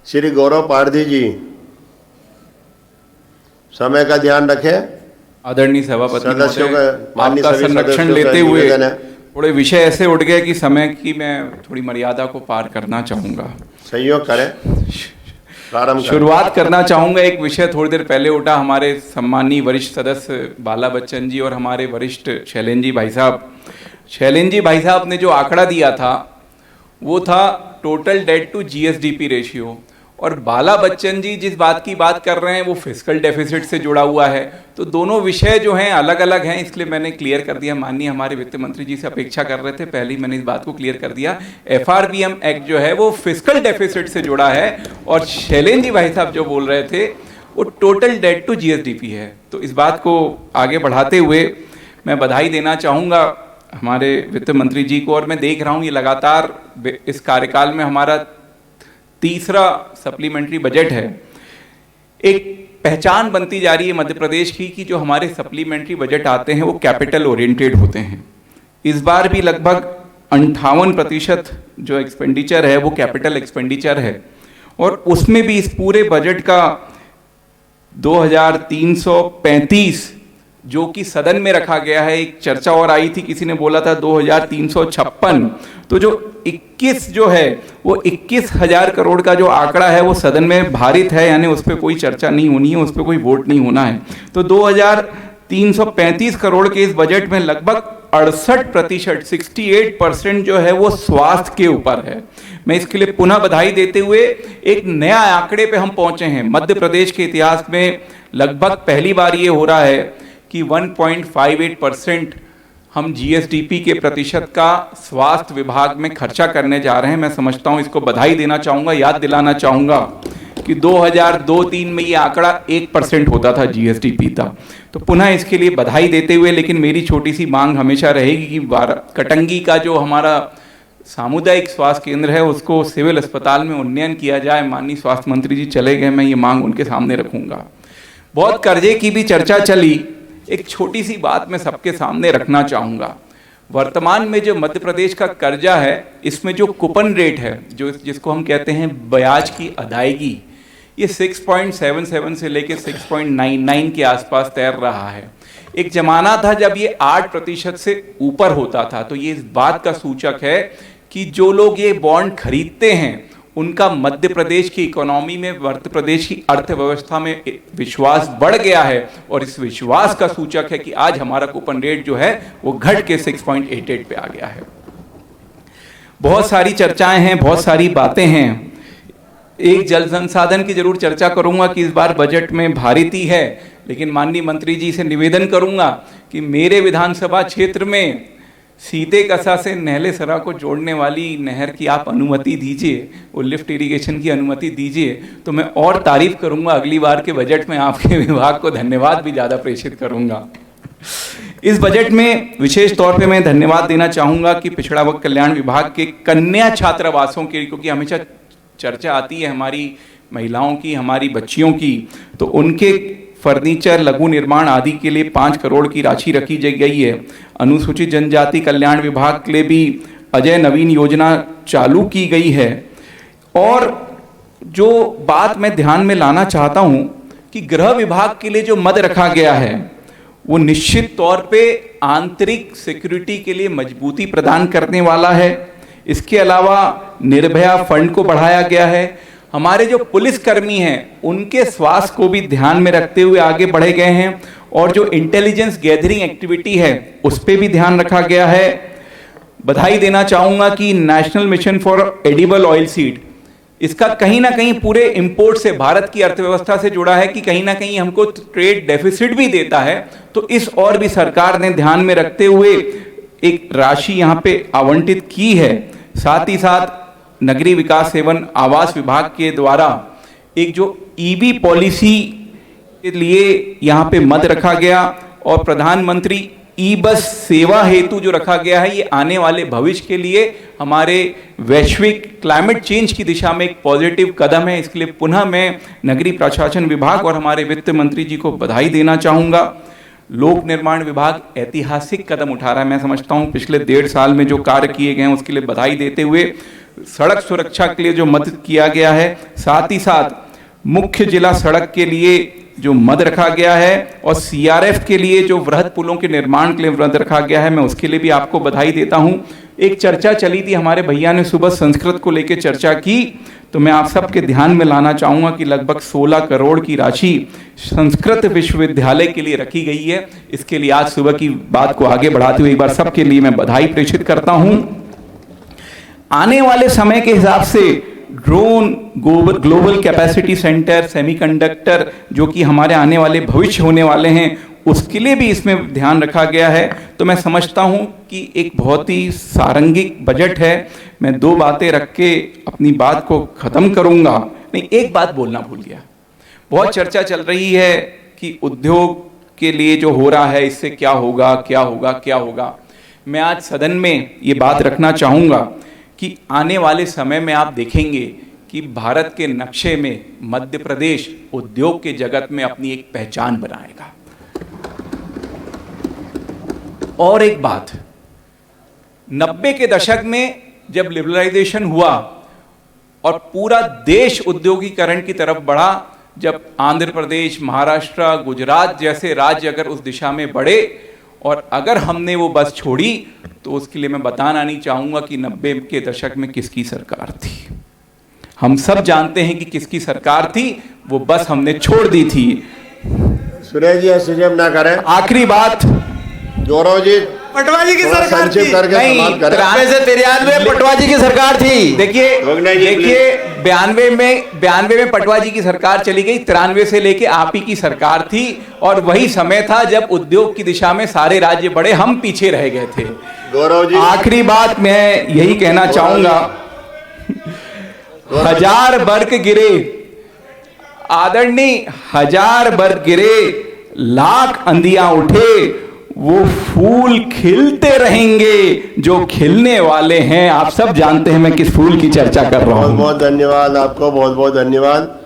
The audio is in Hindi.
श्री गौरव पारधी जी, समय का ध्यान रखें। आदरणीय सभापति सदस्यों महोदय, का माननीय आपका सभी संरक्षण सदस्यों का लेते हुए निवेदन है। थोड़े विषय ऐसे उठ गए कि समय की मैं थोड़ी मर्यादा को पार करना चाहूँगा। सहयोग करें, प्रारंभ करें। शुरुआत करना चाहूँगा, एक विषय थोड़ी देर पहले उठा, हमारे सम्मानीय वरिष्ठ सदस्य बाला बच्चन जी और हमारे वरिष्ठ शैलेंद्र जी भाई साहब। शैलेंद्र जी भाई साहब ने जो आंकड़ा दिया था वो था total debt to GSDP ratio, और बाला बच्चन जी जिस बात की बात कर रहे हैं वो फिस्कल डेफिसिट से जुड़ा हुआ है। तो दोनों विषय जो हैं अलग अलग हैं, इसलिए मैंने क्लियर कर दिया। माननीय हमारे वित्त मंत्री जी से अपेक्षा कर रहे थे, पहले ही मैंने इस बात को क्लियर कर दिया। एफआरबीएम एक्ट जो है वो फिस्कल डेफिसिट से जुड़ा है, और शैलेंद्र जी भाई साहब जो बोल रहे थे वो टोटल डेट टू जीएसडीपी है। तो इस बात को आगे बढ़ाते हुए मैं बधाई देना चाहूँगा हमारे वित्त मंत्री जी को, और मैं देख रहा हूँ ये लगातार इस कार्यकाल में हमारा तीसरा सप्लीमेंट्री बजट है। एक पहचान बनती जा रही है मध्य प्रदेश की कि जो हमारे सप्लीमेंट्री बजट आते हैं वो कैपिटल ओरिएंटेड होते हैं। इस बार भी लगभग 58% जो एक्सपेंडिचर है वो कैपिटल एक्सपेंडिचर है, और उसमें भी इस पूरे बजट का 2335 जो कि सदन में रखा गया है। एक चर्चा और आई थी, किसी ने बोला था 2356, तो जो 21 जो है वो 21,000 करोड़ का जो आंकड़ा है वो सदन में भारित है, यानी उस पर कोई चर्चा नहीं होनी है, उस पर कोई वोट नहीं होना है। तो 2335 करोड़ के इस बजट में लगभग 68% 68% जो है वो स्वास्थ्य के ऊपर है। मैं इसके लिए पुनः बधाई देते हुए एक नया आंकड़े पे हम पहुंचे हैं। मध्य प्रदेश के इतिहास में लगभग पहली बार ये हो रहा है कि 1.58% हम जीएसडीपी के प्रतिशत का स्वास्थ्य विभाग में खर्चा करने जा रहे हैं। मैं समझता हूं इसको बधाई देना चाहूँगा, याद दिलाना चाहूँगा कि 2002-03 में ये आंकड़ा 1% होता था जीएसडीपी का। तो पुनः इसके लिए बधाई देते हुए, लेकिन मेरी छोटी सी मांग हमेशा रहेगी कि कटंगी का जो हमारा सामुदायिक स्वास्थ्य केंद्र है उसको सिविल अस्पताल में उन्नयन किया जाए। माननीय स्वास्थ्य मंत्री जी चले गए, मैं ये मांग उनके सामने रखूंगा। बहुत कर्जे की भी चर्चा चली, एक छोटी सी बात मैं सबके सामने रखना चाहूँगा। वर्तमान में जो मध्य प्रदेश का कर्जा है, इसमें जो कूपन रेट है, जो जिसको हम कहते हैं ब्याज की अदायगी, ये 6.77 से लेकर 6.99 के आसपास तैर रहा है। एक जमाना था जब ये 8% से ऊपर होता था। तो ये इस बात का सूचक है कि जो लोग ये बॉन्ड खरीदते हैं उनका मध्य प्रदेश की इकोनॉमी में, मध्य प्रदेश की अर्थव्यवस्था में विश्वास बढ़ गया है, और इस विश्वास का सूचक है कि आज हमारा कूपन रेट जो है वो घट के 6.88 पे आ गया है। बहुत सारी चर्चाएं हैं, बहुत सारी बातें हैं। एक जल संसाधन की जरूर चर्चा करूंगा कि इस बार बजट में भारित ही है, लेकिन माननीय मंत्री जी से निवेदन करूंगा कि मेरे विधानसभा क्षेत्र में सीते कसा से नहले सरा को जोड़ने वाली नहर की आप अनुमति दीजिए, वो लिफ्ट इरिगेशन की अनुमति दीजिए, तो मैं और तारीफ करूंगा। अगली बार के बजट में आपके विभाग को धन्यवाद भी ज़्यादा प्रेषित करूंगा। इस बजट में विशेष तौर पे मैं धन्यवाद देना चाहूँगा कि पिछड़ा वर्ग कल्याण विभाग के कन्या छात्रावासों के, क्योंकि हमेशा चर्चा आती है हमारी महिलाओं की, हमारी बच्चियों की, तो उनके फर्नीचर, लघु निर्माण आदि के लिए 5 करोड़ की राशि रखी गई है। अनुसूचित जनजाति कल्याण विभाग के लिए भी अजय नवीन योजना चालू की गई है। और जो बात मैं ध्यान में लाना चाहता हूं कि गृह विभाग के लिए जो मद रखा गया है वो निश्चित तौर पे आंतरिक सिक्योरिटी के लिए मजबूती प्रदान करने वाला है। इसके अलावा निर्भया फंड को बढ़ाया गया है। हमारे जो पुलिसकर्मी हैं उनके स्वास्थ्य को भी ध्यान में रखते हुए आगे बढ़े गए हैं, और जो इंटेलिजेंस गैदरिंग एक्टिविटी है उस पर भी ध्यान रखा गया है। बधाई देना चाहूँगा कि national mission for edible oil seed, इसका कहीं ना कहीं पूरे इंपोर्ट से, भारत की अर्थव्यवस्था से जुड़ा है कि कहीं ना कहीं हमको ट्रेड डेफिसिट भी देता है। तो इस और भी सरकार ने ध्यान में रखते हुए एक राशि यहाँ पे आवंटित की है। साथ ही साथ नगरीय विकास एवं आवास विभाग के द्वारा एक जो ईबी पॉलिसी के लिए यहाँ पे मद रखा गया, और प्रधानमंत्री ई बस सेवा हेतु जो रखा गया है, ये आने वाले भविष्य के लिए हमारे वैश्विक क्लाइमेट चेंज की दिशा में एक पॉजिटिव कदम है। इसके लिए पुनः मैं नगरीय प्रशासन विभाग और हमारे वित्त मंत्री जी को बधाई देना चाहूँगा। लोक निर्माण विभाग ऐतिहासिक कदम उठा रहा है। मैं समझता हूँ पिछले 1.5 साल में जो कार्य किए गए हैं उसके लिए बधाई देते हुए सड़क सुरक्षा के लिए जो मद किया गया है, साथ ही साथ मुख्य जिला सड़क के लिए जो मद रखा गया है और सीआरएफ के लिए जो वृहद पुलों के निर्माण के लिए मद रखा गया है, मैं उसके लिए भी आपको बधाई देता हूं। एक चर्चा चली थी, हमारे भैया ने सुबह संस्कृत को लेकर चर्चा की, तो मैं आप सबके ध्यान में लाना चाहूंगा कि लगभग 16 करोड़ की राशि संस्कृत विश्वविद्यालय के लिए रखी गई है। इसके लिए आज सुबह की बात को आगे बढ़ाते हुए एक बार सबके लिए मैं बधाई प्रेषित करता हूं। आने वाले समय के हिसाब से drone, global capacity centre, semiconductor, जो कि हमारे आने वाले भविष्य होने वाले हैं, उसके लिए भी इसमें ध्यान रखा गया है। तो मैं समझता हूं कि एक बहुत ही सारंगिक बजट है। मैं 2 बातें रख के अपनी बात को खत्म करूंगा। नहीं, एक बात बोलना भूल गया। बहुत चर्चा चल रही है कि उद्योग के लिए जो हो रहा है, इससे क्या होगा, क्या होगा, क्या होगा। मैं आज सदन में ये बात रखना चाहूंगा कि आने वाले समय में आप देखेंगे कि भारत के नक्शे में मध्य प्रदेश उद्योग के जगत में अपनी एक पहचान बनाएगा। और एक बात, 90 के दशक में जब लिबरलाइजेशन हुआ और पूरा देश औद्योगिकरण की तरफ बढ़ा, जब आंध्र प्रदेश, महाराष्ट्र, गुजरात जैसे राज्य अगर उस दिशा में बढ़े और अगर हमने वो बस छोड़ी, तो उसके लिए मैं बताना नहीं चाहूंगा कि 90 के दशक में किसकी सरकार थी। हम सब जानते हैं कि किसकी सरकार थी, वो बस हमने छोड़ दी थी। सुरेश जी संक्षेप ना करें। आखिरी बात, गौरव जी पटवारी की सरकार संक्षेप थी। करके नहीं, समाप्त करें। 93 से 93 पटवारी की सरकार थी। देखिए रोकना जी, देखिए 92 में पटवा जी की सरकार चली गई, 93 से लेके आप ही की सरकार थी, और वही समय था जब उद्योग की दिशा में सारे राज्य बढ़े, हम पीछे रह गए थे। गौरव जी, आखिरी बात मैं यही कहना चाहूंगा, 1000 वर्ग गिरे आदरणीय, 1000 वर्ग गिरे, लाख अंधियां उठे, वो फूल खिलते रहेंगे जो खिलने वाले हैं। आप सब जानते हैं मैं किस फूल की चर्चा कर रहा बहुत हूं। बहुत धन्यवाद आपको, बहुत बहुत धन्यवाद।